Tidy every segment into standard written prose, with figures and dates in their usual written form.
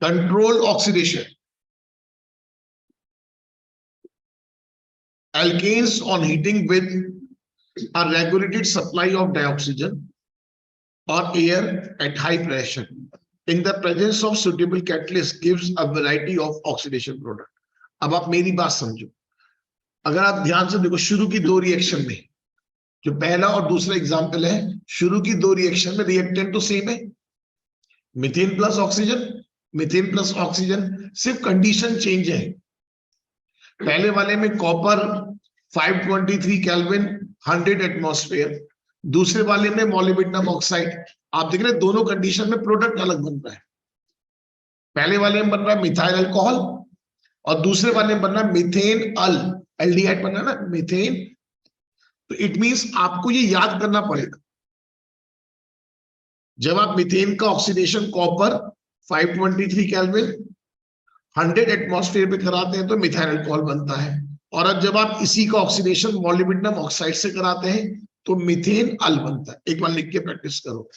controlled oxidation. Alkanes on heating with a regulated supply of dioxygen or air at high pressure in the presence of suitable catalyst gives a variety of oxidation product. अब आप मेरी बात समझो, अगर आप ध्यान से देखो शुरू की दो रिएक्शन में, जो पहला और दूसरा एग्जांपल है, शुरू की दो रिएक्शन में रिएक्टेंट तो सेम है, methane plus oxygen, methane plus oxygen, सिर्फ कंडीशन चेंज है। पहले वाले में कॉपर 523 केल्विन 100 एटमॉस्फेयर, दूसरे वाले में मोलिब्डेनम ऑक्साइड। आप देख रहे हैं दोनों कंडीशन में प्रोडक्ट अलग बन रहा है। पहले वाले में बन रहा है मिथाइल अल्कोहल और दूसरे वाले में बन रहा है मीथेन एल्डिहाइड बन रहा है ना, मीथेन। तो इट मींस आपको ये याद करना पड़ेगा, जब आप मीथेन का ऑक्सीडेशन कॉपर 523 केल्विन 100 एटमॉस्फेयर पे कराते हैं तो मिथाइल अल्कोहल बनता है, और जब आप इसी का ऑक्सीडेशन मोलिब्डेनम ऑक्साइड से कराते हैं तो मीथेन अल बनता है। एक बार लिख के प्रैक्टिस करो।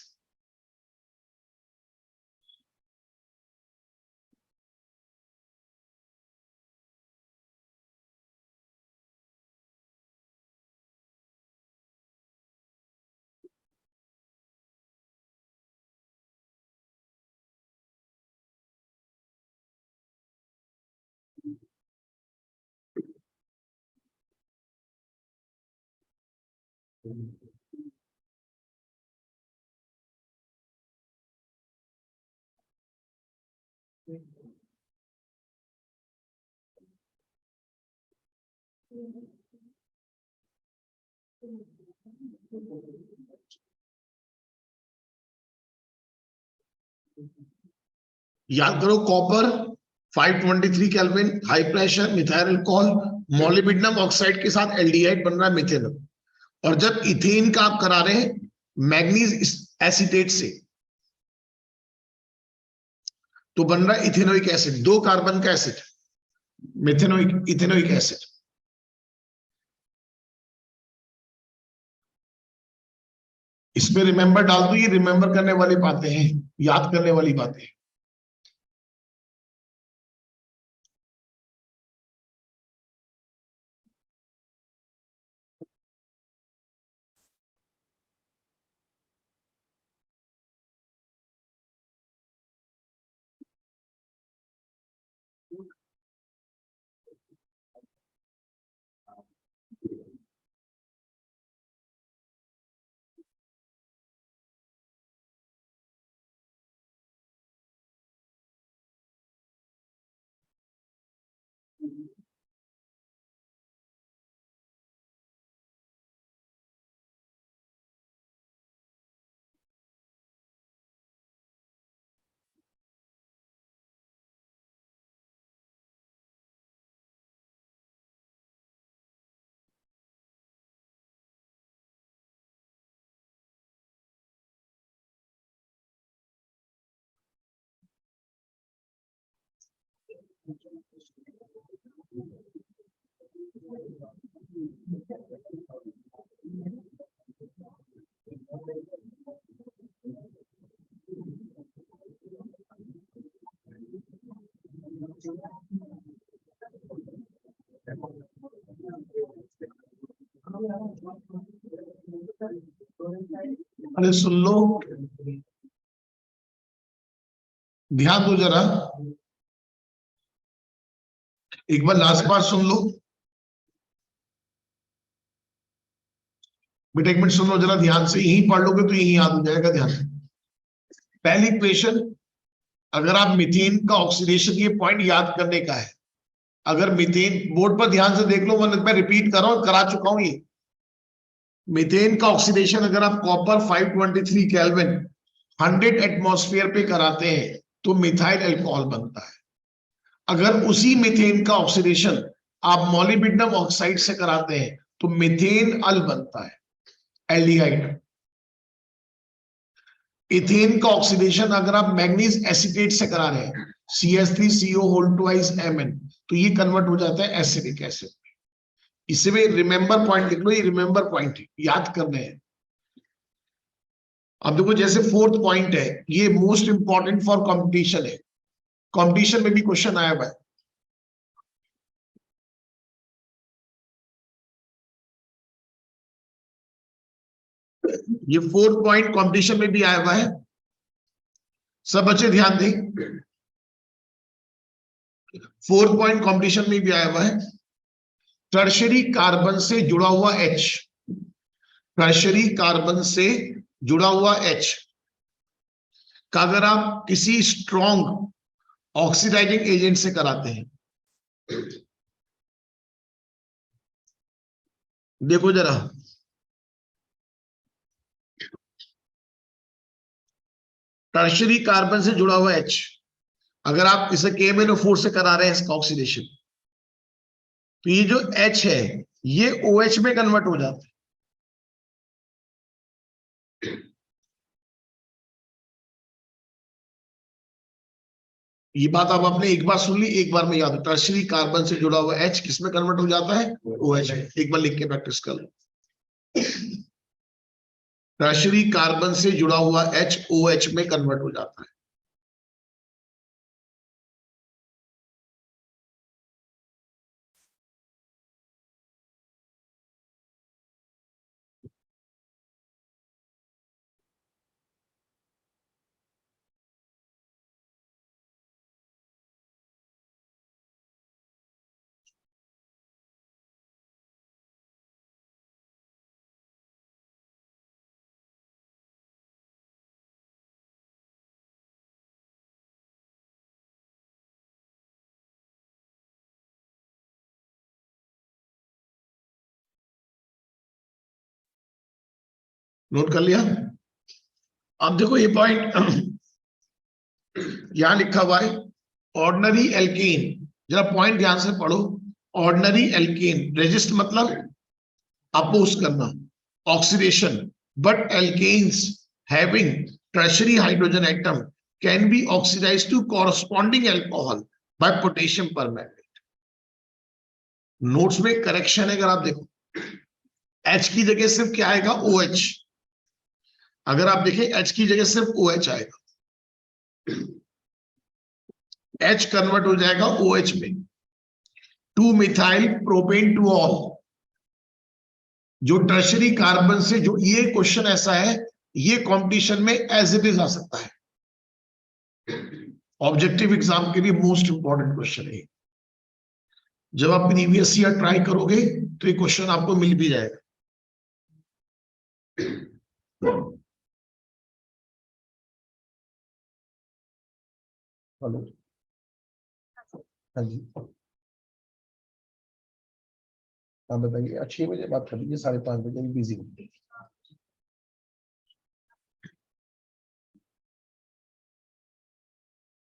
याद करो, copper 523 kelvin high pressure methyl alcohol molybdenum oxide के साथ एल्डिहाइड बन रहा है मीथेन, और जब इथेन का आप करा रहे हैं मैग्नीज एसीटेट से तो बन रहा है इथेनोइक एसिड, 2 कार्बन का एसिड, इथेनोइक एसिड। इसमें रिमेंबर डाल दो, ये रिमेंबर करने वाली बातें हैं, याद करने वाली बातें हैं। अरे सुन लो, ध्यान दो जरा, एक बार लास्ट बार सुन लो बेटा, एक मिनट सुन लो जरा ध्यान से, यही पढ़ लोगे तो यही याद हो जाएगा। ध्यान से पहली इक्वेशन, अगर आप मीथेन का ऑक्सीडेशन, ये पॉइंट याद करने का है। अगर मीथेन, बोर्ड पर ध्यान से देख लो, मैं रिपीट कर रहा हूं, करा चुका हूं ये। मीथेन का ऑक्सीडेशन अगर आप कॉपर 523 केल्विन 100 एटमॉस्फेयर पे कराते हैं तो मिथाइल अल्कोहल बनता है। अगर उसी मीथेन का ऑक्सीडेशन आप मोलिब्डेनम ऑक्साइड से कराते हैं तो मीथेन अल बनता है, एल्डिहाइड। इथेन का ऑक्सीडेशन अगर आप मैग्नीज एसीटेट से करा रहे हैं CH3CO2Mn तो ये कन्वर्ट हो जाता है एसिडिक एसिड। इसमें रिमेंबर पॉइंट लिख लो, ये रिमेंबर पॉइंट याद करने हैं। अब देखो जैसे फोर्थ पॉइंट है, ये मोस्ट इंपॉर्टेंट फॉर कंपटीशन है। कंपटीशन में भी क्वेश्चन आया हुआ है। ये 4 पॉइंट कंपटीशन में भी आया हुआ है, सब बच्चे ध्यान दें। 4 पॉइंट कंपटीशन में भी आया हुआ है। टर्शरी कार्बन से जुड़ा हुआ H, टर्शरी कार्बन से जुड़ा हुआ H का अगर आप किसी स्ट्रॉन्ग ऑक्सीडाइजिंग एजेंट से कराते हैं, देखो जरा, टर्शरी कार्बन से जुड़ा हुआ H अगर आप इसे KMnO4 से करा रहे हैं इसका ऑक्सीडेशन, तो ये जो H है ये OH में कन्वर्ट हो जाता है। ये बात आप आपने एक बार सुन ली, एक बार में याद हो। टर्शरी कार्बन से जुड़ा हुआ H किसमें कन्वर्ट हो जाता है? OH में। एक बार लिख के प्रैक्टिस कर लो। टर्शरी कार्बन से जुड़ा हुआ H OH में कन्वर्ट हो जाता है। नोट कर लिया? अब देखो ये पॉइंट यहां लिखा हुआ है, ऑर्डिनरी एल्कीन। जरा पॉइंट ध्यान से पढ़ो। ऑर्डिनरी एल्कीन, रेजिस्ट मतलब अपोज करना, oxidation, but alkanes having tertiary hydrogen atom can be oxidised to corresponding alcohol by potassium permanganate. Notes में करेक्शन है, अगर आप देखो H की जगह सिर्फ क्या आएगा? OH। अगर आप देखें H की जगह सिर्फ OH आएगा, H कन्वर्ट हो जाएगा OH में, 2 मिथाइल प्रोपेन टू ऑल। जो टर्शरी कार्बन से जो, ये क्वेश्चन ऐसा है, ये कंपटीशन में एज इट इज आ सकता है, ऑब्जेक्टिव एग्जाम के लिए मोस्ट इंपॉर्टेंट क्वेश्चन है। जब आप प्रीवियस ईयर ट्राई करोगे तो ये क्वेश्चन आपको मिल भी जाएगा। हेलो, हाँ जी, हाँ बताइए। 6 बजे बात कर लीजिए, 5:30 बजे बिजी हूँ।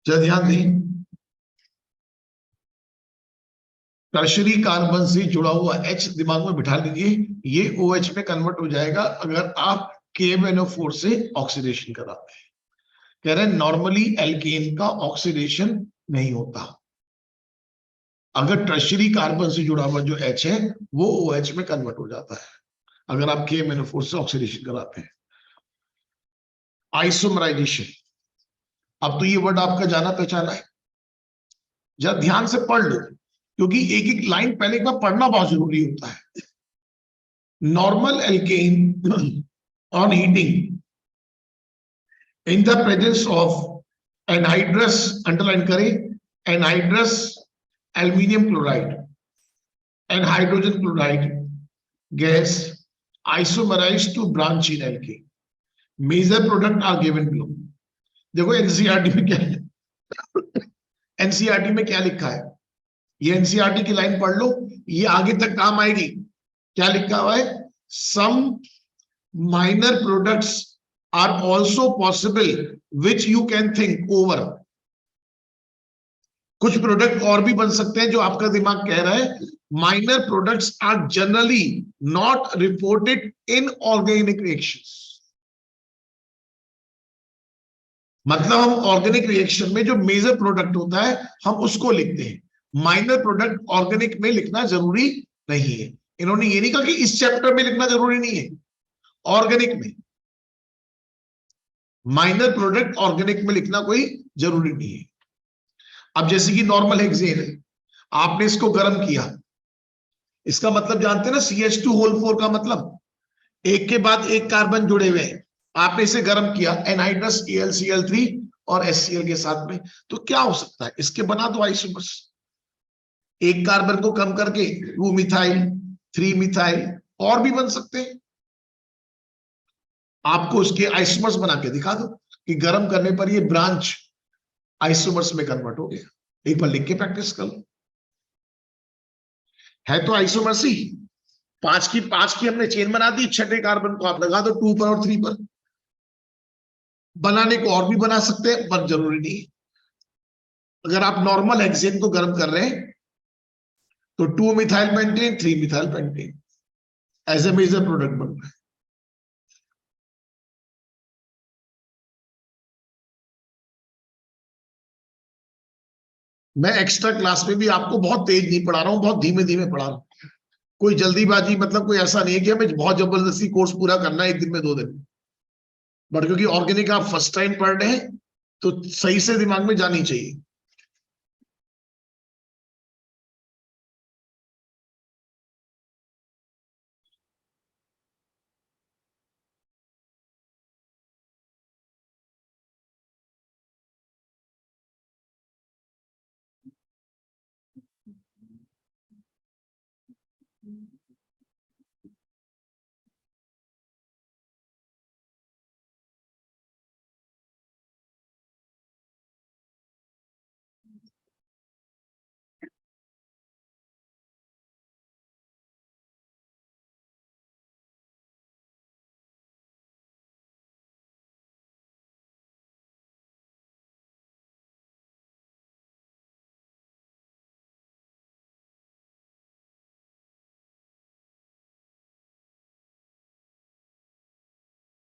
जरा ध्यान दें, टर्शरी कार्बन से जुड़ा हुआ H दिमाग में बिठा लीजिए, ये OH में कन्वर्ट हो जाएगा अगर आप KMnO4 से ऑक्सीडेशन कराते हैं। कह रहे हैं नॉर्मली एल्केन का ऑक्सीडेशन नहीं होता, अगर टर्शरी कार्बन से जुड़ा हुआ जो H है वो OH में कन्वर्ट हो जाता है अगर आप KMnO4 से ऑक्सीडेशन कराते हैं। आइसोमराइजेशन, अब तो ये वर्ड आपका जाना पहचाना है, जरा ध्यान से पढ़ लो, क्योंकि एक एक लाइन पहले एक बार पढ़ना बहुत जरूरी होता है। Normal alkane on heating in the presence of anhydrous, underline करें, anhydrous aluminium chloride and hydrogen chloride gas isomerise to branch in alkane. Major product are given below. देखो एनसीईआरटी में क्या है, एनसीईआरटी में क्या लिखा है, ये एनसीईआरटी की लाइन पढ़ लो, ये आगे तक काम आएगी। क्या लिखा हुआ है? Some minor products are also possible which you can think over. कुछ प्रोडक्ट और भी बन सकते हैं जो आपका दिमाग कह रहा है। Minor products are generally not reported in organic reactions. मतलब हम ऑर्गेनिक रिएक्शन में जो मेजर प्रोडक्ट होता है हम उसको लिखते हैं, माइनर प्रोडक्ट ऑर्गेनिक में लिखना जरूरी नहीं है। इन्होंने ये नहीं कहा कि इस चैप्टर में लिखना जरूरी नहीं है, ऑर्गेनिक में माइनर प्रोडक्ट ऑर्गेनिक में लिखना कोई जरूरी नहीं है। अब जैसे कि नॉर्मल हेक्सेन है, आपने इसको गर्म किया, इसका मतलब जानते हैं ना, CH2 होल 4 का मतलब एक के बाद एक कार्बन जुड़े हुए हैं। आपने इसे गर्म किया एनहाइड्रस AlCl3 और HCl के साथ में, तो क्या हो सकता है, इसके बना दो आइसोमर्स, एक कार्बन को कम करके 2 मिथाइल, 3 मिथाइल, और भी बन सकते हैं। आपको उसके आइसोमर्स बना के दिखा दो कि गर्म करने पर ये ब्रांच आइसोमर्स में कन्वर्ट हो गया। एक बार लिख के प्रैक्टिस कर लो। है तो आइसोमर्स ही, पांच की हमने चेन बना दी, छठे कार्बन को आप लगा दो 2 पर और 3 पर। बनाने को और भी बना सकते हैं पर जरूरी नहीं। अगर आप नॉर्मल हेक्सेन को गर्म कर रहे हैं तो 2 methyl pentane, 3 methyl pentane as a major product बन रहा है। मैं एक्स्ट्रा क्लास में भी आपको बहुत तेज नहीं पढ़ा रहा हूं, बहुत धीमे धीमे पढ़ा रहा हूं। कोई जल्दीबाजी, मतलब कोई ऐसा नहीं है कि हमें बहुत जबरदस्ती कोर्स पूरा करना है एक दिन में, 2 दिन में। बट क्योंकि ऑर्गेनिक आप फर्स्ट टाइम पढ़ रहे हैं तो सही से दिमाग में जानी चाहिए।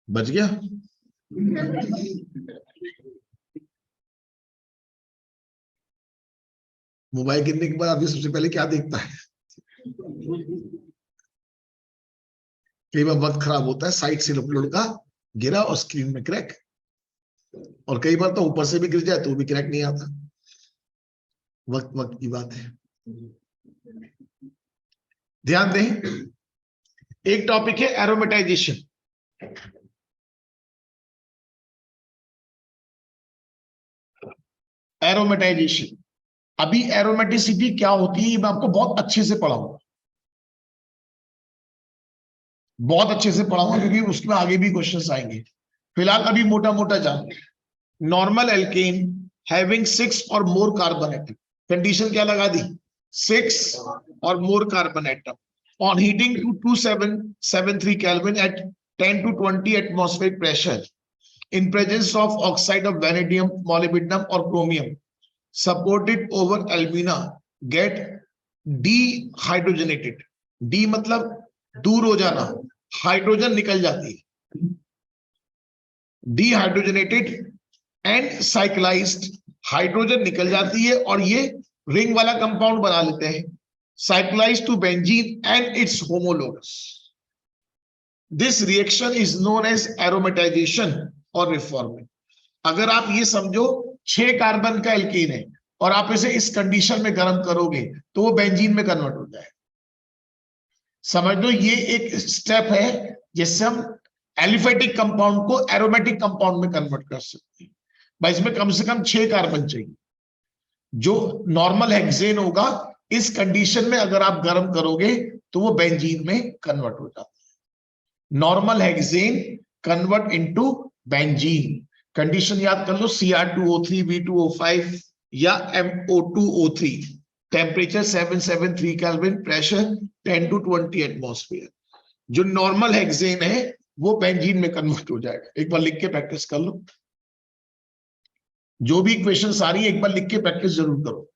बच गया। मोबाइल गिरने के बाद आदमी सबसे पहले क्या देखता है? कई बार वक्त खराब होता है, साइड से अपलोड का गिरा और स्क्रीन में क्रैक, और कई बार तो ऊपर से भी गिर जाए तो भी क्रैक नहीं आता। वक्त वक्त की बात है। ध्यान दें, एक टॉपिक है एरोमेटाइजेशन। एरोमेटाइजेशन, अभी एरोमेटिसिटी क्या होती है ये मैं आपको बहुत अच्छे से पढ़ाऊंगा, बहुत अच्छे से पढ़ाऊंगा, क्योंकि उसमें आगे भी क्वेश्चंस आएंगे। फिलहाल अभी मोटा मोटा जान, नॉर्मल एल्केन हैविंग 6 और मोर कार्बन एटम, कंडीशन क्या लगा दी, 6 और more carbon atom, on heating to 2773 Kelvin at 10 to 20 atmospheric pressure in presence of oxide of vanadium, molybdenum or chromium supported over alumina get dehydrogenated। D मतलब दूर हो जाना, hydrogen निकल जाती है, डिहाइड्रोजनेटेड एंड साइक्लाइज्ड, हाइड्रोजन निकल जाती है और ये रिंग वाला कंपाउंड बना लेते हैं, cyclised to benzene and its homologues. This reaction is known as aromatisation और रिफॉर्मिंग। अगर आप ये समझो 6 कार्बन का एल्कीन है और आप इसे इस कंडीशन में गर्म करोगे तो वो बेंजीन में कन्वर्ट हो जाए। समझ लो ये एक स्टेप है जिससे हम एलिफेटिक कंपाउंड को एरोमेटिक कंपाउंड में कन्वर्ट कर सकते हैं। भाई इसमें कम से कम 6 कार्बन चाहिए। जो नॉर्मल हेक्सेन होगा इस कंडीशन में अगर आप गर्म करोगे तो वो बेंजीन में कन्वर्ट हो जाता है। Normal hexane convert into benzene. Condition याद कर लो, Cr2O3 B2O5 या MO2O3, temperature 773 kelvin, pressure 10 to 20 atmosphere. जो नॉर्मल हेक्सेन है वो बेंजीन में कन्वर्ट हो जाएगा। एक बार लिख के प्रैक्टिस कर लो, जो भी इक्वेशन आ रही है एक बार लिख के प्रैक्टिस जरूर करो।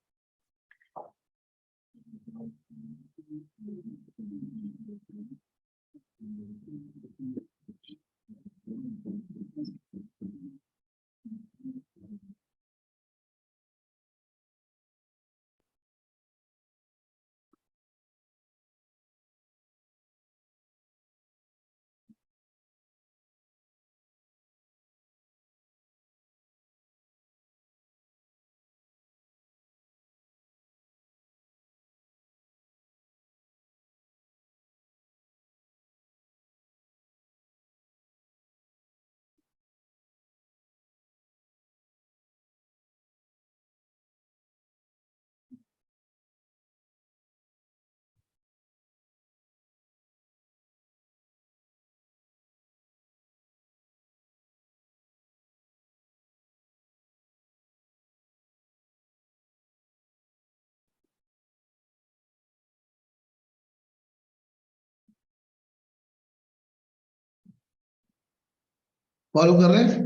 फॉलो कर रहे हैं?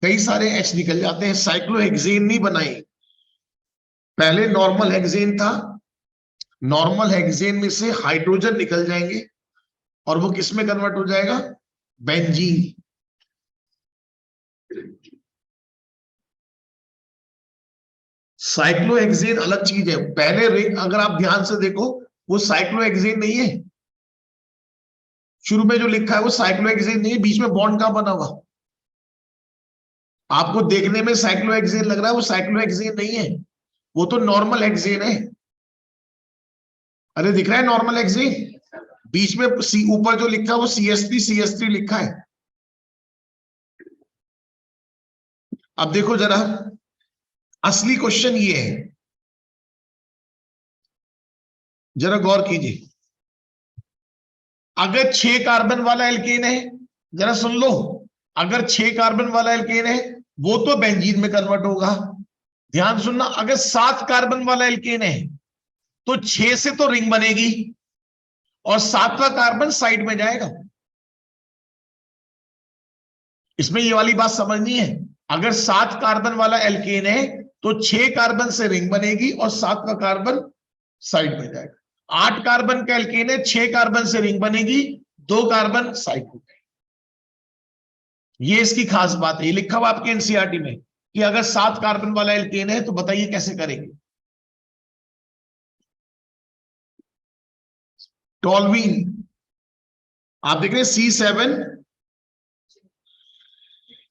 कई सारे एच निकल जाते हैं, साइक्लोहेक्सेन नहीं बनाए। पहले नॉर्मल हेक्सेन था, नॉर्मल हेक्सेन में से हाइड्रोजन निकल जाएंगे और वो किस में कन्वर्ट हो जाएगा? बेंजीन। साइक्लोहेक्सेन अलग चीज है। पहले रिंग अगर आप ध्यान से देखो, वो साइक्लोहेक्सेन नहीं है। शुरू में जो लिखा है वो साइक्लोहेक्सेन नहीं है, बीच में बॉन्ड कहां बना हुआ? आपको देखने में साइक्लोहेक्सेन लग रहा है, वो साइक्लोहेक्सेन नहीं है, वो तो नॉर्मल हेक्सेन है। अरे दिख रहा है नॉर्मल हेक्सेन, बीच में सी ऊपर जो लिखा है वो CH3 लिखा है। अब देखो जरा, असली क्वेश्चन ये है, जरा गौर कीजिए। अगर 6 कार्बन वाला एल्केन है, जरा सुन लो, अगर 6 कार्बन वाला एल्केन है वो तो बेंजीन में कन्वर्ट होगा। ध्यान सुनना, अगर 7 कार्बन वाला एल्केन है तो 6 से तो रिंग बनेगी और 7वां कार्बन साइड में जाएगा। इसमें ये वाली बात समझनी है। अगर 7 कार्बन वाला एल्केन है तो 6 कार्बन से रिंग बनेगी और 7वां कार्बन साइड में जाएगा। 8 कार्बन का एल्केन है, 6 कार्बन से रिंग बनेगी, 2 कार्बन साइड में जाएगा। ये इसकी खास बात है। ये लिखा हुआ आपके एनसीईआरटी में कि अगर 7 कार्बन वाला एल्केन है तो बताइए कैसे करेंगे। टॉल्वीन, आप देख रहे हैं C7,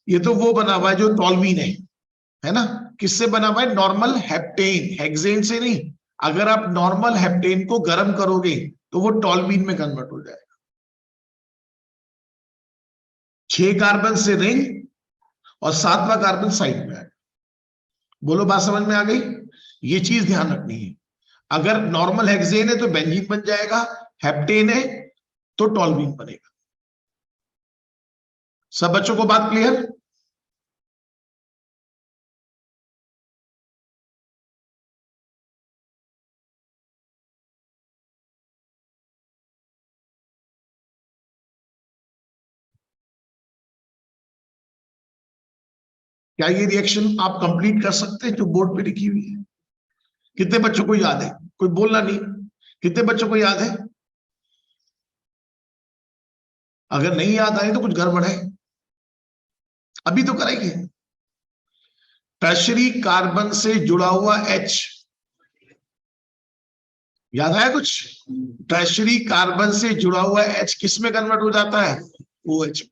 ये तो वो बना हुआ है जो टॉल्वीन है ना? किससे बना हुआ है? नॉर्मल हेप्टेन, हेक्सेन से नहीं। अगर आप नॉर्मल हेप्टेन को गर्म करोगे तो वो टॉल्वीन में कन्वर्ट हो जाएगा। 6 कार्बन से रिंग और 7वां कार्बन साइड में आएगा। बोलो बात समझ में आ गई? ये चीज ध्यान रखनी है। अगर नॉर्मल हेक्सेन है तो बेंजीन बन जाएगा, हेप्टेन है तो टॉल्वीन बनेगा। सब बच्चों को बात क्लियर? क्या ये रिएक्शन आप कंप्लीट कर सकते हैं जो बोर्ड पे लिखी हुई है? कितने बच्चों को याद है? कोई बोलना नहीं। कितने बच्चों को याद है? अगर नहीं याद आए तो कुछ गड़बड़ है। अभी तो करेंगे। टर्शरी कार्बन से जुड़ा हुआ H, याद आया कुछ? टर्शरी कार्बन से जुड़ा हुआ H किस में कन्वर्ट हो जाता है? OH।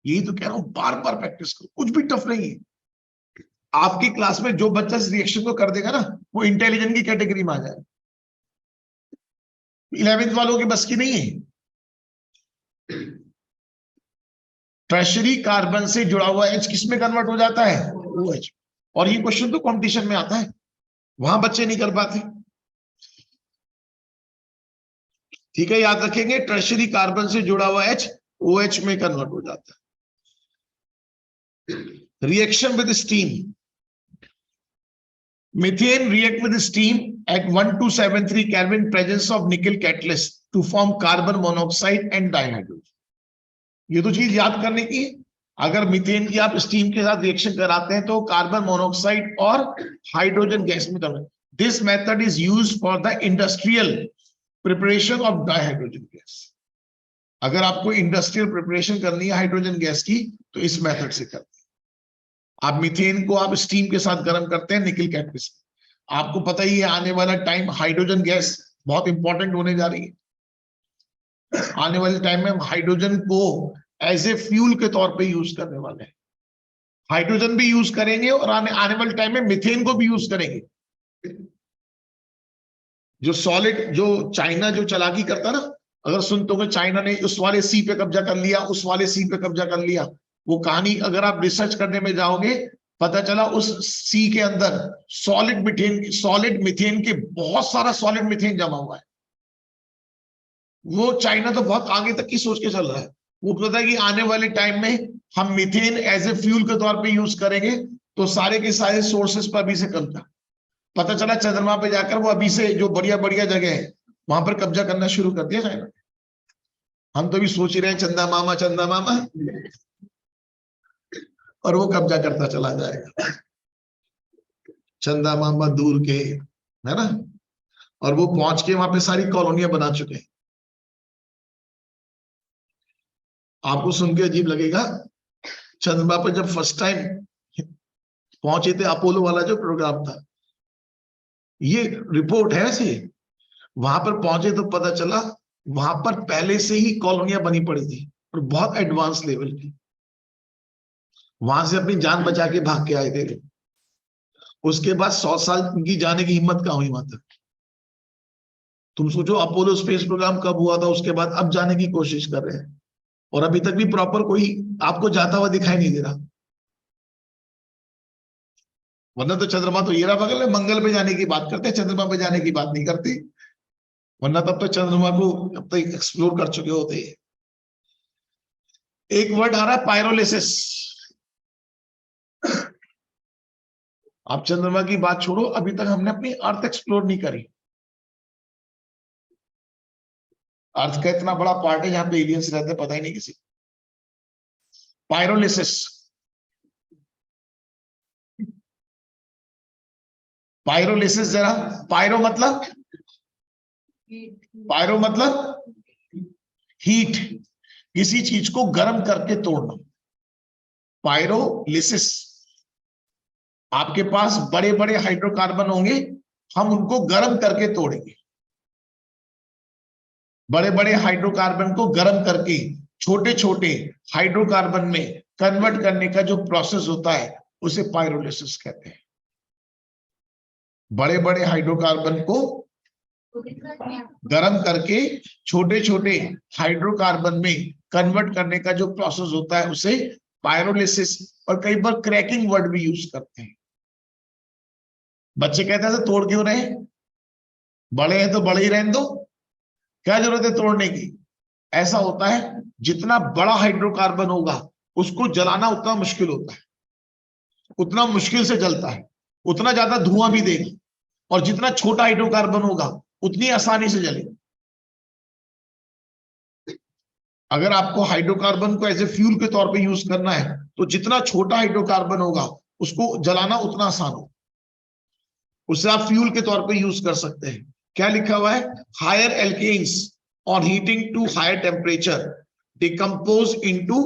यही तो कह रहा हूं, बार बार प्रैक्टिस करो, कुछ भी टफ नहीं है। आपकी क्लास में जो बच्चा इस रिएक्शन को कर देगा ना, वो इंटेलिजेंट की कैटेगरी में आ जाए। 11th वालों की बस की नहीं है। टर्शरी कार्बन से जुड़ा हुआ H किस में कन्वर्ट हो जाता है? OH। और ये क्वेश्चन तो कंपटीशन में आता है, वहां बच्चे नहीं कर पाते। ठीक है, याद रखेंगे, टर्शरी कार्बन से जुड़ा हुआ H OH में कन्वर्ट हो जाता है। Reaction with steam, methane react with steam at 1273 Kelvin presence of nickel catalyst to form carbon monoxide and dihydrogen। ये तो चीज याद करने की। अगर मीथेन की आप स्टीम के साथ रिएक्शन कराते हैं तो कार्बन मोनोऑक्साइड और हाइड्रोजन गैस में convert. This method is used for the industrial preparation of dihydrogen gas. अगर आपको इंडस्ट्रियल प्रिपरेशन करनी है हाइड्रोजन गैस की तो इस मेथड से करते हैं। आप मीथेन को आप स्टीम के साथ गर्म करते हैं निकल कैटलिस्ट। आपको पता ही है आने वाला टाइम हाइड्रोजन गैस बहुत इंपॉर्टेंट होने जा रही है। आने वाले टाइम में हाइड्रोजन को एज ए फ्यूल के तौर पे यूज करने वाले हैं। हाइड्रोजन भी यूज करेंगे और आने वाले टाइम में मीथेन को भी यूज करेंगे। जो सॉलिड, जो चाइना जो चालाकी करता ना, अगर सुनते हो चाइना ने उस वाले सी पे कब्जा कर लिया, उस वाले सी पे कब्जा कर लिया, वो कहानी अगर आप रिसर्च करने में जाओगे पता चला उस सी के अंदर सॉलिड मिथेन के बहुत सारा सॉलिड मिथेन जमा हुआ है। वो चाइना तो बहुत आगे तक की सोच के चल रहा है। वो पता है कि आने वाले टाइम में हम मीथेन एज ए फ्यूल के तौर पे यूज करेंगे, तो सारे के सारे सोर्सेस पर अभी से कब्जा। पता चला चंद्रमा पे जाकर वो अभी से जो बढ़िया बढ़िया जगह है वहां पर कब्जा करना शुरू कर दिया चाइना। हम तो भी सोच ही रहे हैं चंदा मामा, और वो कब्जा करता चला जाएगा। चंदा मामा दूर के, है ना, और वो पहुंच के वहां पे सारी कॉलोनियां बना चुके हैं। आपको सुन के अजीब लगेगा, चंद्रमा पर जब फर्स्ट टाइम पहुंचे थे, अपोलो वाला जो प्रोग्राम था, ये रिपोर्ट है ऐसे, वहां पर पहुंचे तो पता चला वहां पर पहले से ही कॉलोनियां बनी पड़ी थी और बहुत एडवांस लेवल की। वहां से अपनी जान बचा के भाग के आए थे। उसके बाद 100 साल की जाने की हिम्मत कहां हुई वहां तक। तुम सोचो अपोलो स्पेस प्रोग्राम कब हुआ था, उसके बाद अब जाने की कोशिश कर रहे हैं, और अभी तक भी प्रॉपर कोई आपको जाता हुआ दिखाई नहीं दे रहा। वरना तो चंद्रमा तो ये रहा बगल में, मंगल पे जाने की बात करते हैं, चंद्रमा पे जाने की बात नहीं करती। वरना तब तो चंद्रमा को अब तक एक्सप्लोर कर चुके होते हैं। एक वर्ड आ रहा है पायरोलिसिस। आप चंद्रमा की बात छोड़ो, अभी तक हमने अपनी अर्थ एक्सप्लोर नहीं करी। अर्थ का इतना बड़ा पार्ट है जहां पे एलियंस रहते हैं, पता ही नहीं किसी। पायरोलिसिस, पायरोलिसिस जरा, पायरो मतलब, पायरो मतलब हीट, किसी चीज को गर्म करके तोड़ना, पायरोलिसिस। आपके पास बड़े बड़े हाइड्रोकार्बन होंगे, हम उनको गर्म करके तोड़ेंगे। बड़े बड़े हाइड्रोकार्बन को गर्म करके छोटे छोटे हाइड्रोकार्बन में कन्वर्ट करने का जो प्रोसेस होता है उसे पायरोलिसिस कहते हैं। बड़े बड़े हाइड्रोकार्बन को गर्म करके छोटे छोटे हाइड्रोकार्बन में कन्वर्ट करने का जो प्रोसेस होता है उसे पायरोलिसिस, और कई बार क्रैकिंग वर्ड भी यूज करते हैं। बच्चे कहते हैं तोड़ क्यों रहे, बड़े हैं तो बड़े ही रहने दो, क्या जरूरत है तोड़ने की। ऐसा होता है, जितना बड़ा हाइड्रोकार्बन होगा उसको जलाना उतना मुश्किल होता है, उतना मुश्किल से जलता है, उतना ज्यादा धुआं भी देगा, और जितना छोटा हाइड्रोकार्बन होगा उतनी आसानी से जलेगा। अगर आपको हाइड्रोकार्बन को एज ए फ्यूल के तौर पे यूज करना है तो जितना छोटा हाइड्रोकार्बन होगा उसको जलाना उतना आसान हो, उससे आप फ्यूल के तौर पे यूज कर सकते हैं। क्या लिखा हुआ है, हायर एल्केन्स और heating to higher temperature decompose into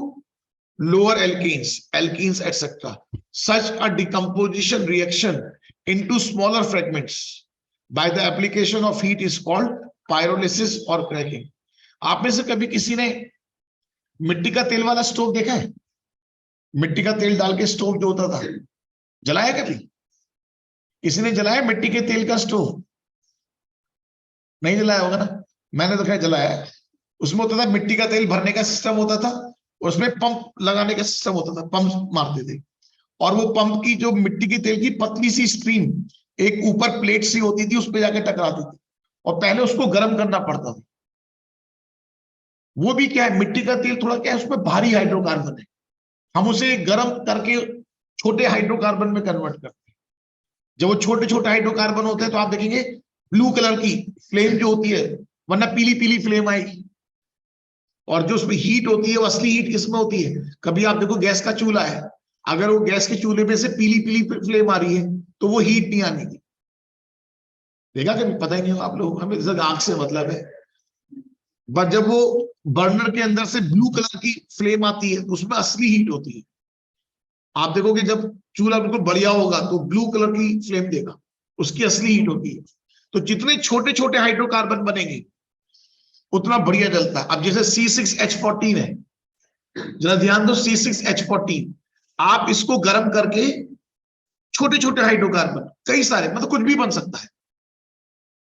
lower alkenes etc. Such a decomposition reaction into smaller fragments by the application of heat is called pyrolysis or cracking. आप में से कभी किसी ने मिट्टी का तेल वाला स्टोव देखा है? मिट्टी का तेल डाल के स्टोव जो होता था, जलाया कभी? किसी ने जलाया मिट्टी के तेल का स्टोव? नहीं जलाया होगा ना, मैंने तो खैर जलाया है। उसमें होता था मिट्टी का तेल भरने का सिस्टम होता था, उसमें पंप लगाने का सिस्टम होता था, पंप मारते थे, और वो पंप की जो मिट्टी के तेल की पतली सी स्ट्रीम एक ऊपर प्लेट सी होती थी, उस पर जाके टकराती थी, और पहले उसको गर्म करना पड़ता था। वो भी क्या है, मिट्टी का तेल थोड़ा क्या है, उसमें भारी हाइड्रोकार्बन है, हम उसे गर्म करके छोटे हाइड्रोकार्बन में कन्वर्ट करते हैं। जब वो छोटे छोटे हाइड्रोकार्बन होते हैं तो आप देखेंगे ब्लू कलर की फ्लेम जो होती है, वरना पीली पीली फ्लेम आएगी। और जो उसमें हीट होती है वो असली हीट किसमें होती है, कभी आप देखो गैस का चूल्हा है, अगर वो गैस के चूल्हे में से पीली पीली फ्लेम आ रही है तो वो हीट नहीं आने की। देखा कभी? पता ही नहीं होगा आप लोग, हमें आंख से मतलब है। बट जब वो बर्नर के अंदर से ब्लू कलर की फ्लेम आती है उसमें असली हीट होती है। आप देखोगे जब चूल्हा बिल्कुल बढ़िया होगा तो ब्लू कलर की फ्लेम देगा, उसकी असली हीट होती है। तो जितने छोटे छोटे हाइड्रोकार्बन बनेंगे उतना बढ़िया जलता है। अब जैसे C6H14 है, जरा ध्यान दो, C6H14 आप इसको गर्म करके छोटे छोटे हाइड्रोकार्बन कई सारे, मतलब कुछ भी बन सकता है।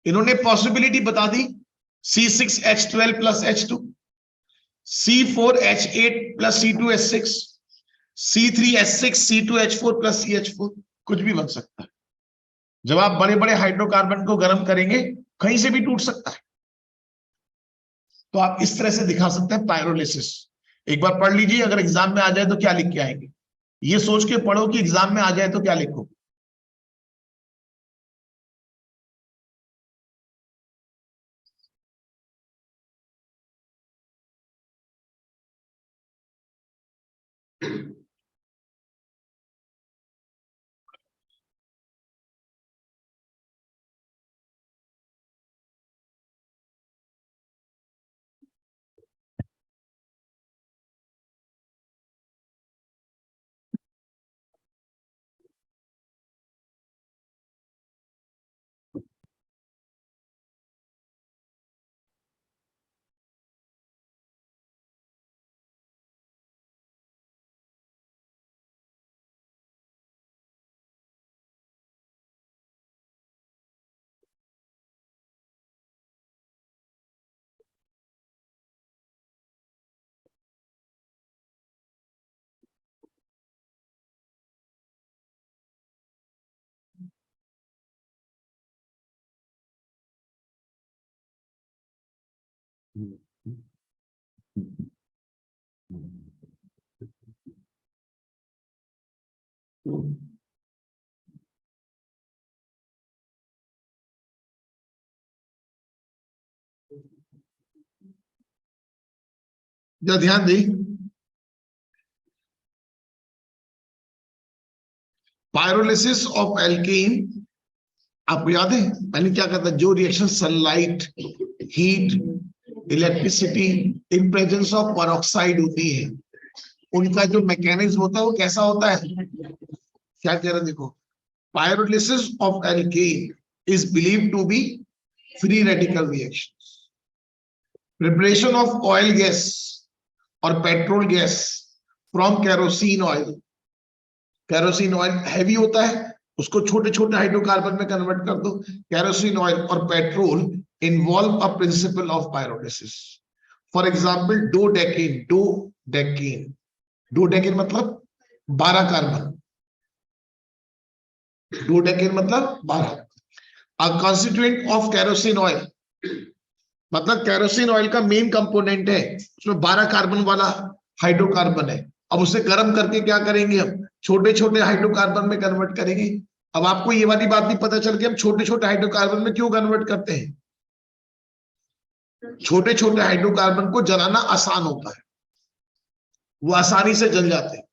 इन्होंने पॉसिबिलिटी बता दी, C6H12 plus H2, C4H8 plus C2H6, C3H6 C2H4 plus CH4, कुछ भी बन सकता है। जब आप बड़े बड़े हाइड्रोकार्बन को गर्म करेंगे कहीं से भी टूट सकता है। तो आप इस तरह से दिखा सकते हैं पायरोलिसिस। एक बार पढ़ लीजिए, अगर एग्जाम में आ जाए तो क्या लिख के आएंगे, ये सोच के पढ़ो कि एग्जाम में आ जाए तो क्या लिखो। जो ध्यान दी, पायरोलिसिस ऑफ एल्कीन, आपको याद है मैंने क्या कहता, जो reaction sunlight, heat, electricity in presence of peroxide होती है, उनका जो मैकेनिज्म होता है वो कैसा होता है, क्या कह रहे हैं देखो, pyrolysis of alkane is believed to be free radical reactions. Preparation of oil gas or petrol gas from kerosene oil. Kerosene oil heavy होता है, उसको छोटे छोटे हाइड्रोकार्बन में कन्वर्ट कर दो। Kerosene oil और petrol involve a principle of pyrolysis. For example, dodecane मतलब 12 कार्बन, डोडेकेन मतलब 12। A constituent of kerosene oil मतलब केरोसिन ऑयल का मेन कंपोनेंट है, उसमें 12 कार्बन वाला हाइड्रोकार्बन है। अब उसे गर्म करके क्या करेंगे, हम छोटे छोटे हाइड्रोकार्बन में कन्वर्ट करेंगे। अब आपको ये वाली बात भी पता चल गई हम छोटे छोटे हाइड्रोकार्बन में क्यों कन्वर्ट करते हैं। छोटे छोटे हाइड्रोकार्बन को जलाना आसान होता है, वो आसानी से जल जाते हैं।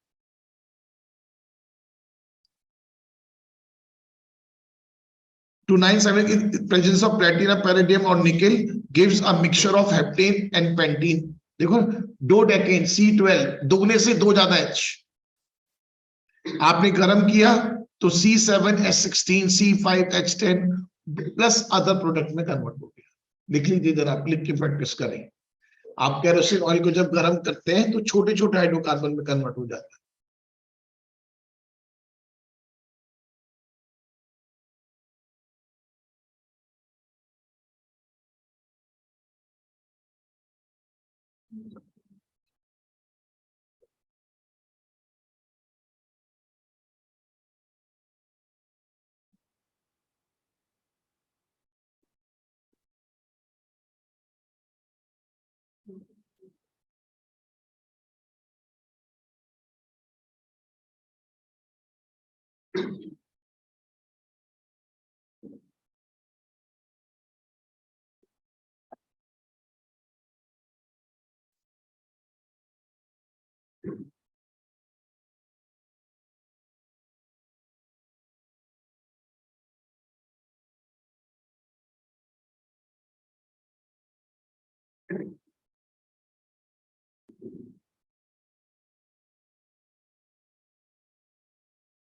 To 97 in presence of platinum, palladium or nickel gives a mixture of heptane and pentene. देखो डोडेकेन C12 दोगुने से दो ज्यादा H, आपने गर्म किया तो C7H16 C5H10 plus other product में कन्वर्ट हो गया। लिख लीजिए जरा, आप लिख के प्रैक्टिस करें। आप केरोसिन ऑयल को जब गर्म करते हैं तो छोटे छोटे हाइड्रोकार्बन में कन्वर्ट हो जाता है।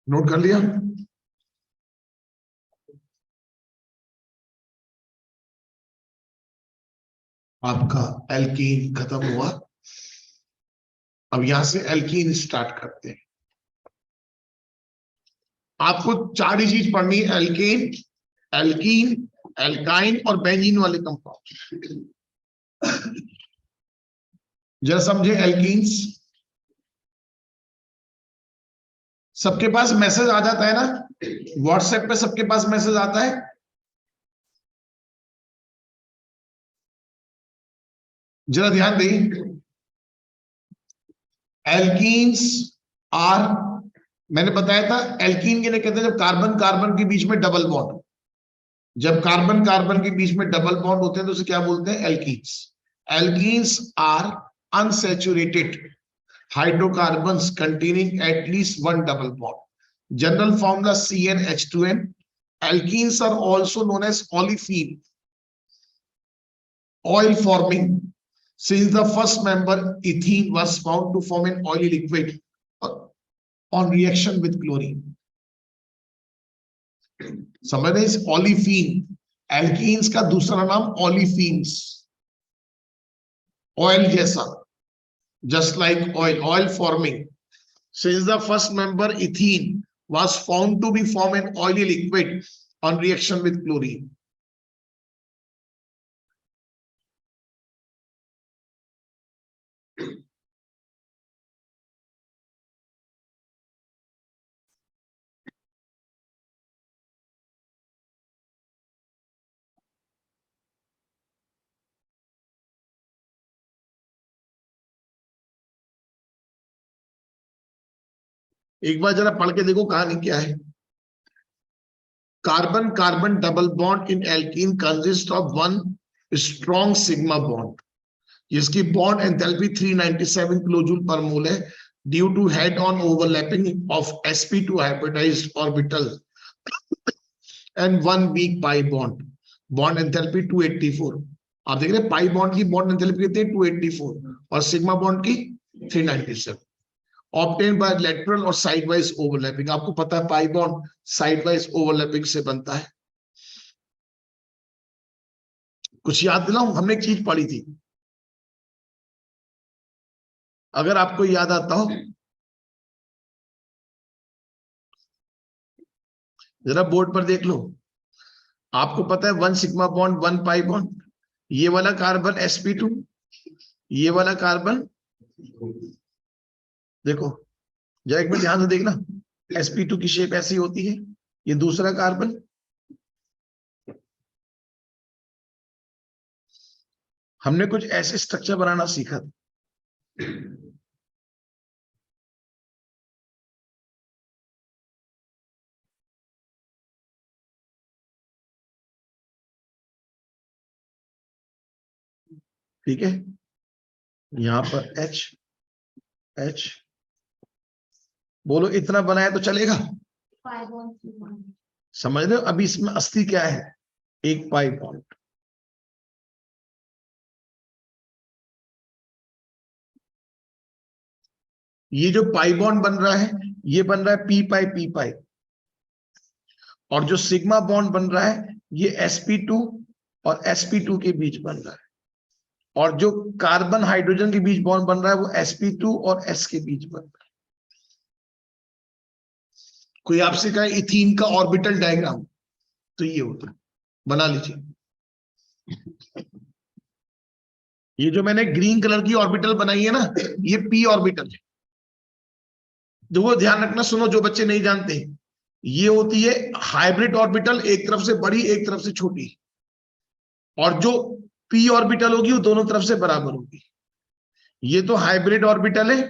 नोट कर लिया। आपका एल्कीन खत्म हुआ, अब यहां से एल्कीन स्टार्ट करते हैं। आपको चार ही चीज पढ़नी है, एल्केन, एल्कीन, एल्काइन और बेंजीन वाले कंपाउंड। जरा समझे, एल्कीन्स सबके पास मैसेज आ जाता है ना, व्हाट्सएप पे सबके पास मैसेज आता है। जरा ध्यान दें, एल्कीन्स आर, मैंने बताया था एल्कीन के लिए कहते हैं जब कार्बन कार्बन के बीच में डबल बॉन्ड, जब कार्बन कार्बन के बीच में डबल बॉन्ड होते हैं तो उसे क्या बोलते हैं? Alkenes. Alkenes are unsaturated hydrocarbons containing at least one double bond. General formula CnH2n। Alkenes are also known as olefin, oil forming, since the first member ethene was found to form an oily liquid on reaction with chlorine. समझ रहे? इस olefin, alkenes का दूसरा नाम olefins, oil जैसा, just like oil forming, since the first member ethene was found to be form an oily liquid on reaction with chlorine. एक बार जरा पढ़ के देखो कहानी क्या है। Carbon carbon double bond in alkene consist of one strong sigma bond, जिसकी bond enthalpy 397 kilojoule पर मोल है, due to head on overlapping of sp2 hybridised orbital and one weak pi bond, bond enthalpy 284। आप देख रहे हैं pi bond की bond enthalpy कितनी है? 284, और सिग्मा बॉन्ड की 397। ऑब्टेन बाय लेटरल और साइड वाइज ओवरलैपिंग। आपको पता है pi bond side wise overlapping से बनता है। कुछ याद दिलाऊं, हमने एक चीज पढ़ी थी, अगर आपको याद आता हो जरा बोर्ड पर देख लो। आपको पता है one sigma bond one pi bond, ये वाला कार्बन sp2, ये वाला कार्बन, देखो जरा एक मिनट ध्यान से देखना, sp2 की शेप ऐसी होती है, ये दूसरा कार्बन, हमने कुछ ऐसे स्ट्रक्चर बनाना सीखा था। ठीक है, यहां पर H H, बोलो इतना बनाया तो चलेगा? समझ रहे हो? अभी इसमें अस्थि क्या है? एक पाई बॉन्ड। ये जो पाई बॉन्ड बन रहा है ये बन रहा है पी पाई, और जो सिग्मा बॉन्ड बन रहा है ये sp2 और sp2 के बीच बन रहा है, और जो कार्बन हाइड्रोजन के बीच बॉन्ड बन रहा है वो sp2 और s के बीच बन रहा है। कोई आपसे कहे इथीन का ऑर्बिटल डायग्राम, तो ये होता है, बना लीजिए। ये जो मैंने ग्रीन कलर की ऑर्बिटल बनाई है ना, ये p ऑर्बिटल है। देखो ध्यान रखना, सुनो जो बच्चे नहीं जानते, ये होती है हाइब्रिड ऑर्बिटल, एक तरफ से बड़ी एक तरफ से छोटी, और जो p ऑर्बिटल होगी वो दोनों तरफ से बराबर होगी। ये तो हाइब्रिड ऑर्बिटल है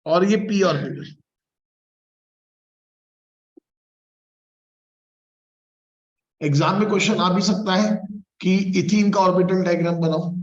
और ये p ऑर्बिटल। एग्जाम में क्वेश्चन आ भी सकता है कि इथीन का ऑर्बिटल डायग्राम बनाओ।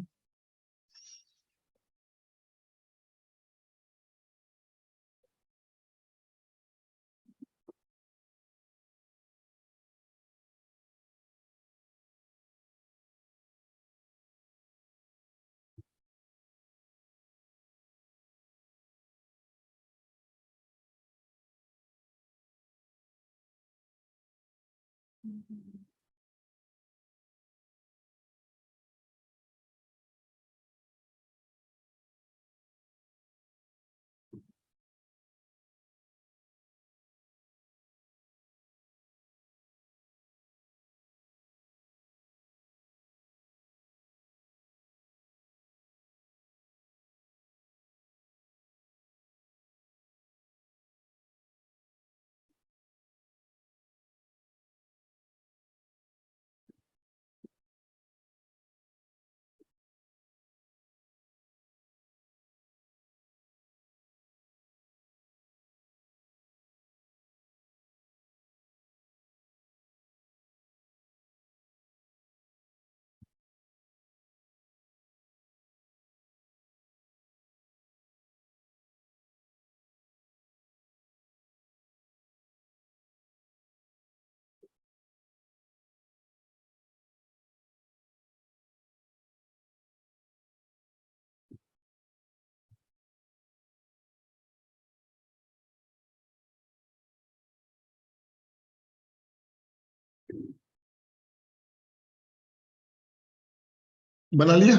बना लिया?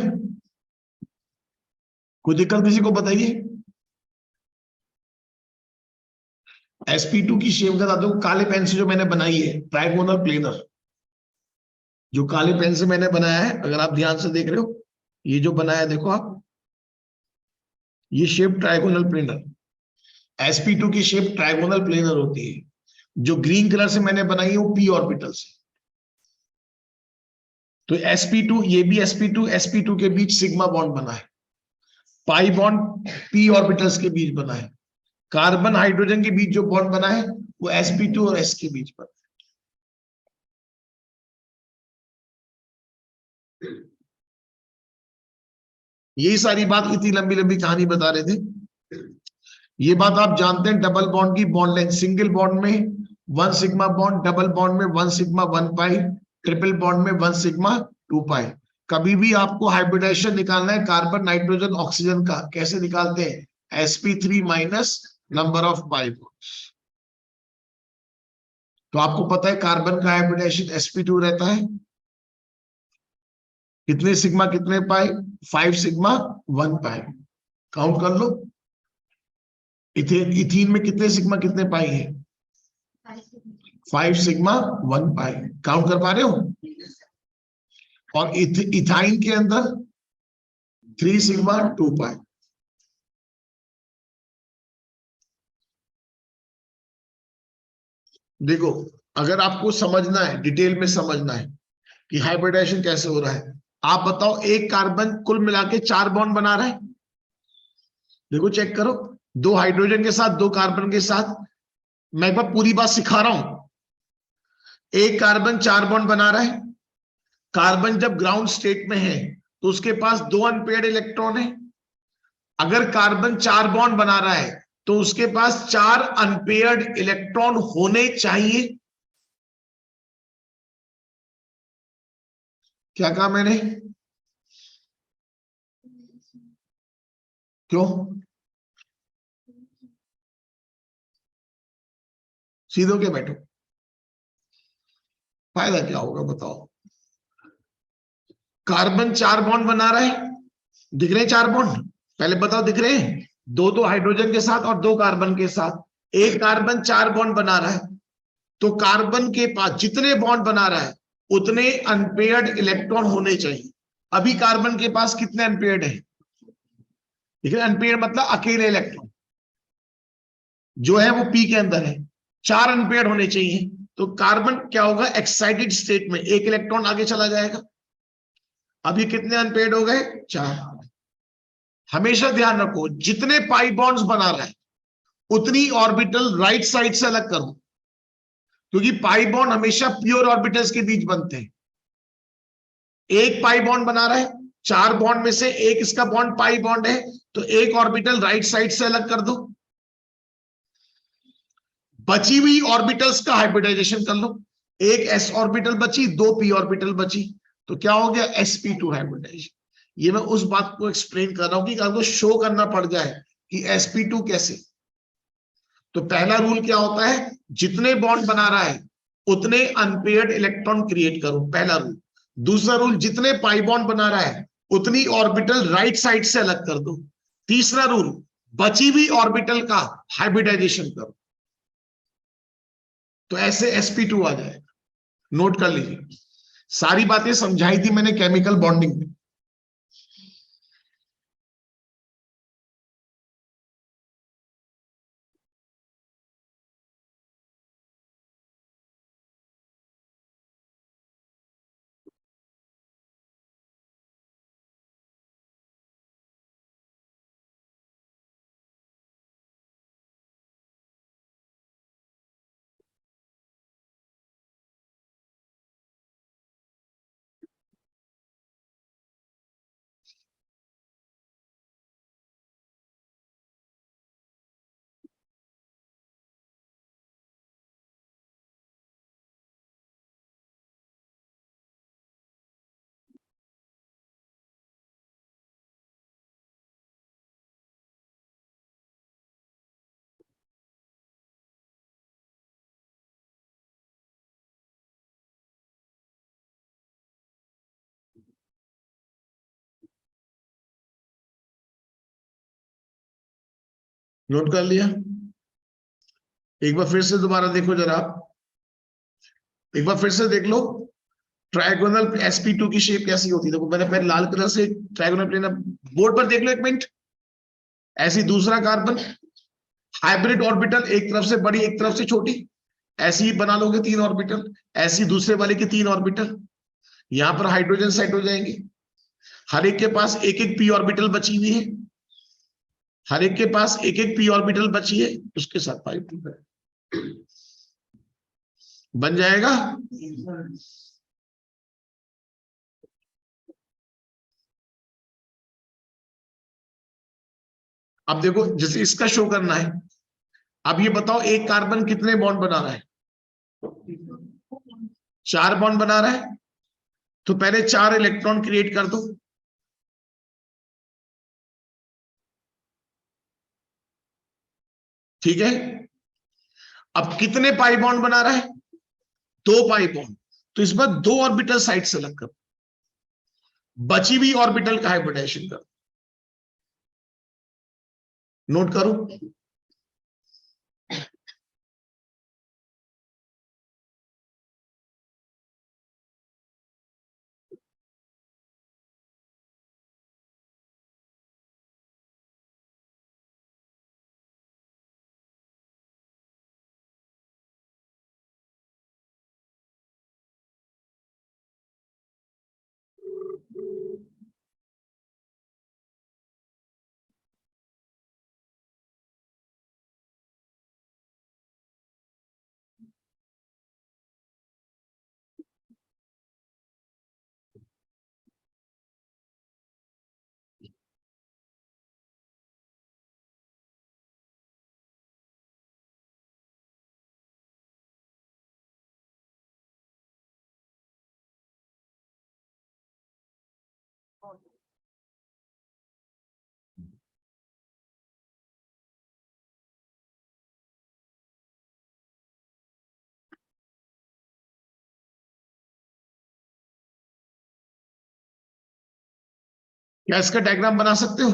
कोई दिक्कत किसी को बताइए। sp2 की शेप बता दो, काले पेन से जो मैंने बनाई है ट्राइगोनल प्लेनर, जो काले पेन से मैंने बनाया है, अगर आप ध्यान से देख रहे हो, ये जो बनाया है देखो आप, ये शेप ट्राइगोनल प्लेनर, sp2 की शेप ट्राइगोनल प्लेनर होती है। जो ग्रीन कलर से मैंने बनाई है वो p ऑर्बिटल से। तो sp2, ये भी sp2 के बीच सिग्मा बॉन्ड बना है, पाई बॉन्ड p ऑर्बिटल्स के बीच बना है, कार्बन हाइड्रोजन के बीच जो बॉन्ड बना है वो sp2 और s के बीच बना है। यही सारी बात इतनी लंबी लंबी कहानी बता रहे थे। ये बात आप जानते हैं, डबल बॉन्ड की बॉन्ड लेंथ, सिंगल बॉन्ड में 1 सिग्मा बॉन्ड, डबल बॉन्ड में 1 सिग्मा 1 पाई, ट्रिपल बॉन्ड में 1 सिग्मा 2 पाई। कभी भी आपको हाइब्रिडाइजेशन निकालना है कार्बन नाइट्रोजन ऑक्सीजन का, कैसे निकालते हैं? sp3 माइनस नंबर ऑफ पाई। तो आपको पता है कार्बन का हाइब्रिडाइजेशन sp2 रहता है, कितने सिग्मा कितने पाई? 5 सिग्मा 1 पाई। काउंट कर लो, इथेन इथीन में कितने सिग्मा कितने पाई है? 5 सिग्मा 1 पाई। काउंट कर पा रहे हो? और इथाइन के अंदर 3 सिग्मा 2 पाई। देखो, अगर आपको समझना है, डिटेल में समझना है कि हाइब्रिडाइजेशन कैसे हो रहा है, आप बताओ, एक कार्बन कुल मिला के 4 बॉन्ड बना रहा है। देखो चेक करो, 2 हाइड्रोजन के साथ 2 कार्बन के साथ। मैं एक बार पूरी बात सिखा रहा हूं। एक कार्बन 4 बॉन्ड बना रहा है। कार्बन जब ग्राउंड स्टेट में है तो उसके पास 2 अनपेयर्ड इलेक्ट्रॉन है। अगर कार्बन 4 बॉन्ड बना रहा है तो उसके पास 4 अनपेयर्ड इलेक्ट्रॉन होने चाहिए। क्या कहा मैंने? क्यों? सीधे के बैठो, फायदा क्या होगा बताओ? कार्बन 4 बॉन्ड बना रहा है, दिख रहे हैं 4 बॉन्ड? पहले बताओ, दिख रहे हैं? दो दो हाइड्रोजन के साथ और 2 कार्बन के साथ। एक कार्बन 4 बॉन्ड बना रहा है, तो कार्बन के पास जितने बॉन्ड बना रहा है उतने अनपेयर्ड इलेक्ट्रॉन होने चाहिए। अभी कार्बन के पास कितने अनपेयर्ड है? देखिए, अनपेयर्ड मतलब अकेले इलेक्ट्रॉन जो है वो पी के अंदर है, 4 अनपेयर्ड होने चाहिए। तो कार्बन क्या होगा? एक्साइटेड स्टेट में एक इलेक्ट्रॉन आगे चला जाएगा। अभी कितने अनपेयर्ड हो गए? 4। हमेशा ध्यान रखो, जितने पाई बॉन्ड्स बना रहा है उतनी ऑर्बिटल राइट साइड से अलग करो, क्योंकि पाई बॉन्ड हमेशा प्योर ऑर्बिटल्स के बीच बनते हैं। एक पाई बॉन्ड बना रहा है, 4 बॉन्ड में से एक इसका बॉन्ड पाई बॉन्ड है, तो एक ऑर्बिटल राइट साइड से अलग कर दो। बची हुई ऑर्बिटल्स का हाइब्रिडाइजेशन कर लो। एक s ऑर्बिटल बची, 2 p ऑर्बिटल बची, तो क्या हो गया? sp2 hybridisation. ये मैं उस बात को एक्सप्लेन कर रहा हूं कि आपको शो करना पड़ जाए कि sp2 कैसे। तो पहला रूल क्या होता है? जितने बॉन्ड बना रहा है उतने अनपेयर्ड इलेक्ट्रॉन क्रिएट करो, पहला रूल। दूसरा रूल, जितने पाई बॉन्ड बना रहा है उतनी ऑर्बिटल राइट साइड से अलग कर दो। तीसरा रूल, बची हुई ऑर्बिटल का हाइब्रिडाइजेशन करो, तो ऐसे sp2 आ जाएगा। नोट कर लीजिए, सारी बातें समझाई थी मैंने केमिकल बॉन्डिंग में। नोट कर लिया? एक बार फिर से दोबारा देखो जरा, एक बार फिर से देख लो। ट्रायगोनल sp2 की शेप कैसी होती है? देखो मैंने पहले लाल कलर से ट्रायगोनल प्लेन, बोर्ड पर देख लो एक मिनट। ऐसी दूसरा कार्बन, हाइब्रिड ऑर्बिटल, एक तरफ से बड़ी एक तरफ से छोटी, ऐसी ही बना लोगे 3 ऑर्बिटल, ऐसी दूसरे वाले की 3 ऑर्बिटल, यहां पर हाइड्रोजन सेट हो जाएंगे। हर एक के पास एक एक पी ऑर्बिटल बची हुई है, हर एक के पास एक एक पी ऑर्बिटल बची है, उसके साथ 5 बन जाएगा। अब देखो जैसे इसका शो करना है, अब ये बताओ एक कार्बन कितने बॉन्ड बना रहा है? 4 बॉन्ड बना रहा है, तो पहले 4 इलेक्ट्रॉन क्रिएट कर दो। ठीक है, अब कितने पाई बॉन्ड बना रहा है? 2 पाई बॉन्ड, तो इस बार 2 ऑर्बिटल साइड से अलग कर, बची हुई ऑर्बिटल का हाइब्रिडाइजेशन कर। नोट करो, क्या इसका डायग्राम बना सकते हो?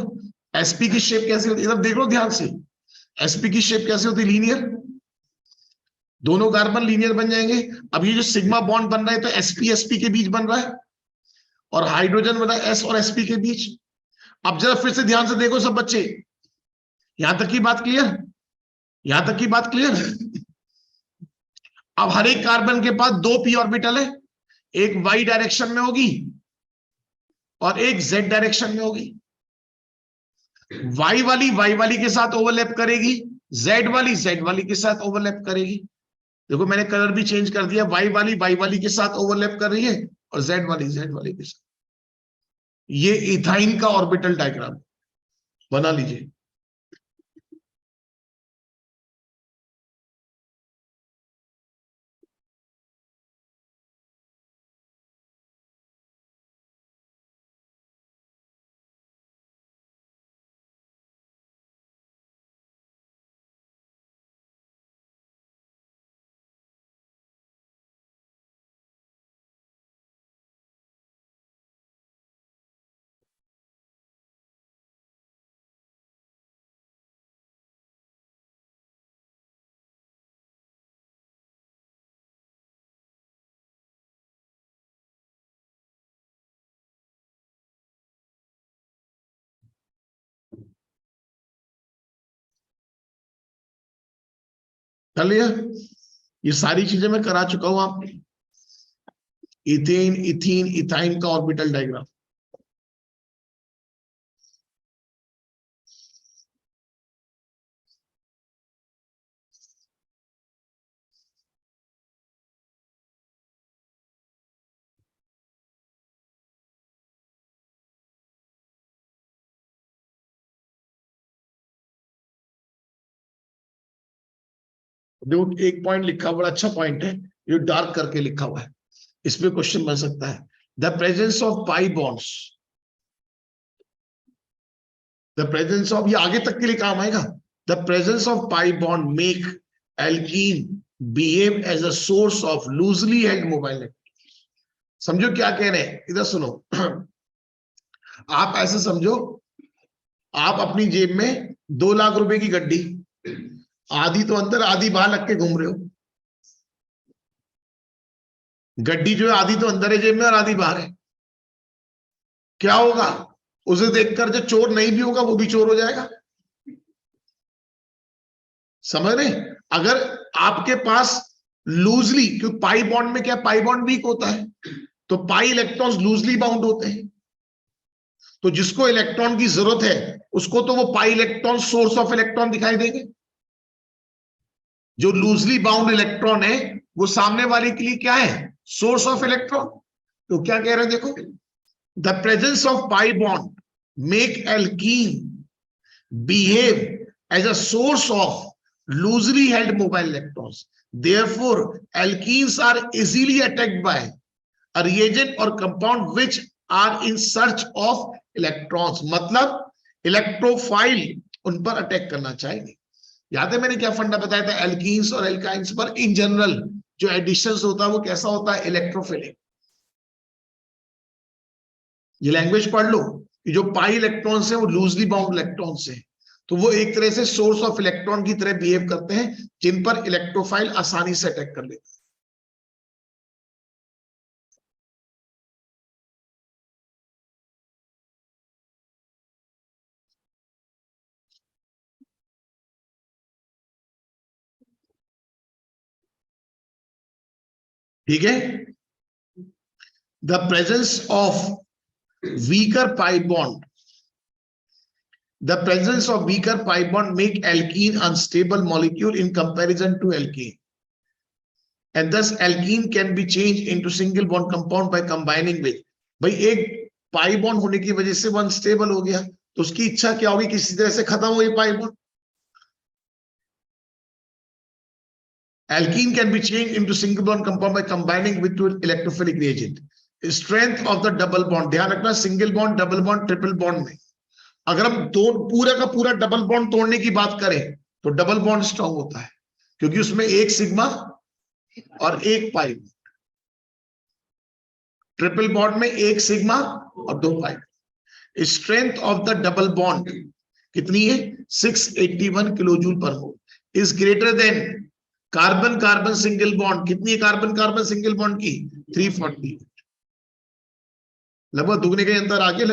sp की शेप कैसी होती है, इधर देख लो ध्यान से। sp की शेप कैसी होती है? लीनियर, दोनों कार्बन लीनियर बन जाएंगे। अब ये जो सिग्मा बॉन्ड बन रहा है, तो sp के बीच बन रहा है, और हाइड्रोजन बन रहा है s और sp के बीच। अब जरा फिर से ध्यान से देखो सब बच्चे, यहां तक की बात क्लियर? यहां तक की बात क्लियर? अब हर एक कार्बन के पास 2 पी ऑर्बिटल है, एक वाई डायरेक्शन में होगी और एक जेड डायरेक्शन में होगी। वाई वाली के साथ ओवरलैप करेगी, जेड वाली के साथ ओवरलैप करेगी। देखो मैंने कलर भी चेंज कर दिया, वाई वाली के साथ ओवरलैप कर रही है, और जेड वाली के साथ। ये इथाइन का ऑर्बिटल डायग्राम बना लीजिए। कर लिया? ये सारी चीजें मैं करा चुका हूं आप, इथेन, इथीन, इथाइन का ऑर्बिटल डायग्राम। देखो एक पॉइंट लिखा, बड़ा अच्छा पॉइंट है, ये डार्क करके लिखा हुआ है, इस पे क्वेश्चन बन सकता है। The presence of pi bonds, the presence of, ये आगे तक के लिए काम आएगा। The presence of pi bond make alkene behave as a source of loosely held mobile net. समझो क्या कह रहे हैं, इधर सुनो। आप ऐसे समझो, आप अपनी जेब में 2 लाख रुपए की गड्डी, आधी तो अंदर आधी बाहर रख के घूम रहे हो। गड्डी जो है आधी तो अंदर है जेब में और आधी बाहर है। क्या होगा? उसे देखकर जो चोर नहीं भी होगा वो भी चोर हो जाएगा। समझ रहे? अगर आपके पास लूजली, क्योंकि पाई बॉन्ड में क्या, पाई बॉन्ड वीक होता है, तो पाई इलेक्ट्रॉन्स लूजली बाउंड होते हैं। तो जिसको इलेक्ट्रॉन की जरूरत है उसको तो वो pi electron source of electron दिखाई देंगे। जो लूजली बाउंड इलेक्ट्रॉन है वो सामने वाले के लिए क्या है, सोर्स ऑफ इलेक्ट्रॉन। तो क्या कह रहे हैं देखो, the presence of pi bond make alkene behave as a source of loosely held mobile electrons. Therefore, alkenes are easily attacked by a reagent or compound which are in search of electrons. मतलब electrophile उन पर attack करना चाहिए। याद है मैंने क्या फंडा बताया था एल्कीन्स और एल्काइंस पर? इन जनरल जो एडिशन होता है वो कैसा होता है, इलेक्ट्रोफिलिक। ये लैंग्वेज पढ़ लो कि जो पाई इलेक्ट्रॉन्स है वो लूजली बाउंड इलेक्ट्रॉन्स है, तो वो एक तरह से सोर्स ऑफ इलेक्ट्रॉन की तरह बिहेव करते हैं जिन पर इलेक्ट्रोफाइल आसानी से अटैक कर लेते हैं। ठीक है? The presence of weaker pi bond, the presence of weaker pi bond make alkene unstable molecule in comparison to alkene, and thus alkene can be changed into single bond compound by combining with। भाई एक pi bond होने की वजह से वो unstable हो गया, तो उसकी इच्छा क्या होगी, किसी तरह से खत्म हो ये pi bond. alkene can be changed into single bond compound by combining with electrophilic reagent। strength of the double bond, ध्यान रखना single bond, double bond, triple bond में अगर हम दो पूरा का पूरा डबल बॉन्ड तोड़ने की बात करें तो डबल बॉन्ड स्ट्रांग होता है, क्योंकि उसमें एक सिग्मा और एक पाई। ट्रिपल बॉन्ड में एक सिग्मा और 2 pi. Strength of the double bond कितनी है, 681 kilo joule per mole is greater than carbon carbon single bond. कितनी है कार्बन कार्बन सिंगल बॉन्ड की, 340। लगभग दुगने का अंतर आ गया,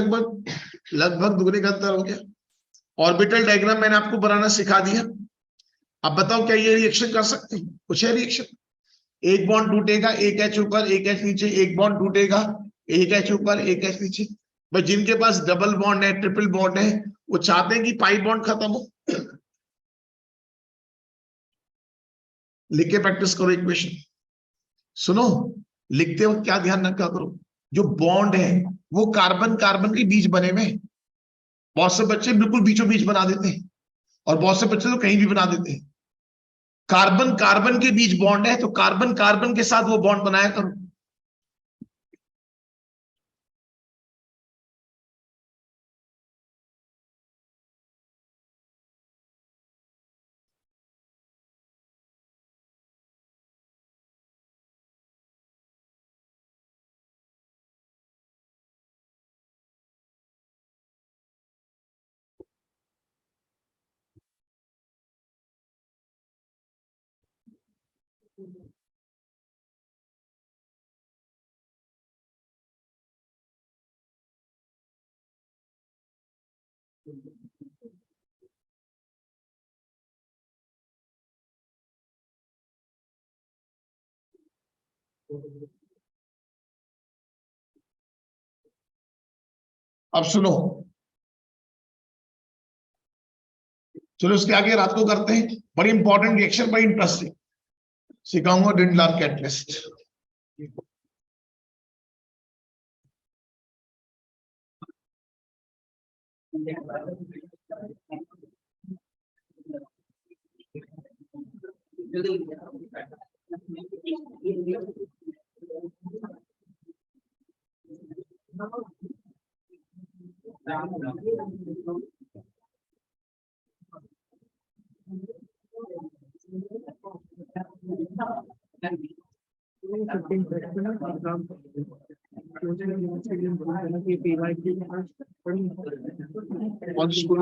लगभग दुगने का अंतर हो गया। ऑर्बिटल डायग्राम मैंने आपको बनाना सिखा दिया। अब बताओ क्या ये रिएक्शन कर सकते हैं? कुछ है रिएक्शन? एक बॉन्ड टूटेगा, एक एच ऊपर एक एच नीचे, एक बॉन्ड टूटेगा, एक एच ऊपर एक एच नीचे। भाई जिनके पास डबल बॉन्ड है, ट्रिपल बॉन्ड है, वो चाहते हैं कि पाई बॉन्ड खत्म हो। लिख के प्रैक्टिस करो इक्वेशन। सुनो, लिखते वक्त क्या ध्यान रखा करो, जो बॉन्ड है वो कार्बन कार्बन के बीच बने हुए। बहुत से बच्चे बिल्कुल बीचों बीच बना देते हैं और बहुत से बच्चे तो कहीं भी बना देते हैं। कार्बन कार्बन के बीच बॉन्ड है तो कार्बन कार्बन के साथ वो बॉन्ड बनाया करो। अब सुनो, चलो इसके आगे रात को करते हैं। बड़ी इंपॉर्टेंट रिएक्शन, बड़ी इंटरेस्टिंग सिखाऊंगा, डिंडलार कैटलिस्ट। On school